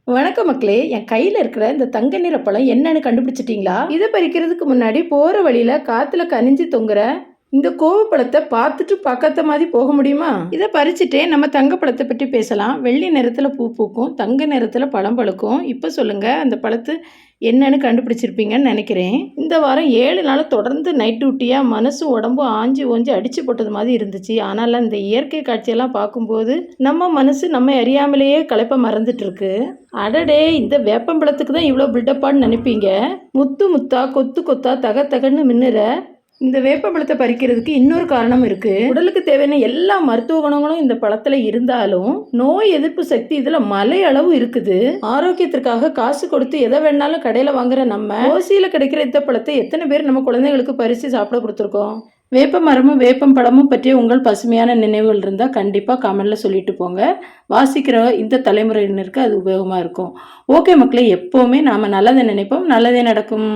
வணக்கம் மக்களே! என் கையில இருக்கிற இந்த தங்க நிற பழம் என்னன்னு கண்டுபிடிச்சிட்டீங்களா? இத பறிக்கிறதுக்கு முன்னாடி போற வழியில காத்துல கனிஞ்சு தொங்குற இந்த கோவப்பழத்த பார்த்துட்டு பார்க்காத மாதிரி போக முடியுமா? இத பறிச்சுட்டே நம்ம தங்க பழத்த பற்றி பேசலாம். வெள்ளி நிறத்துல பூ பூக்கும், தங்க நிறத்துல பழம் பழுக்கும். இப்ப சொல்லுங்க, அந்த பழத்து என்னன்னு கண்டுபிடிச்சிருப்பீங்கன்னு நினைக்கிறேன். இந்த வாரம் 7 நாள் தொடர்ந்து நைட் டியூட்டியா மனசும் உடம்பும் ஆஞ்சி ஓஞ்சி அடிச்சு போட்டது மாதிரி இருந்துச்சு. ஆனாலும் இந்த இயற்கை காட்சியெல்லாம் பார்க்கும்போது நம்ம மனசு நம்ம அறியாமலேயே களைப்ப மறந்துட்டு இருக்கு. அடடே! இந்த வேப்பம்பழத்துக்கு தான் இவ்வளோ பில்டப்பான்னு நினைப்பீங்க. முத்து முத்தா, கொத்து கொத்தா, தக தகன்னு மின்னுற இந்த வேப்பம்பழத்தை பறிக்கிறதுக்கு இன்னொரு காரணம் இருக்கு. உடலுக்கு தேவையான எல்லா மருத்துவ குணங்களும் இந்த பழத்துல இருந்தாலும் நோய் எதிர்ப்பு சக்தி இதுல மலை அளவு இருக்குது. ஆரோக்கியத்திற்காக காசு கொடுத்து எதை வேணாலும் கடையில வாங்குற நம்ம ஓசியில கிடைக்கிற இந்த பழத்தை எத்தனை பேர் நம்ம குழந்தைகளுக்கு பறித்து சாப்பிட கொடுத்துருக்கோம். வேப்ப மரமும் வேப்பம் பழமும் பற்றிய உங்கள் பசுமையான நினைவுகள் இருந்தால் கண்டிப்பாக கமெண்டில் சொல்லிட்டு போங்க. வாசிக்கிற இந்த தலைமுறையினருக்கு அது உபயோகமாக இருக்கும். ஓகே மக்களே, எப்போவுமே நாம் நல்லதை நினைப்போம், நல்லதே நடக்கும்.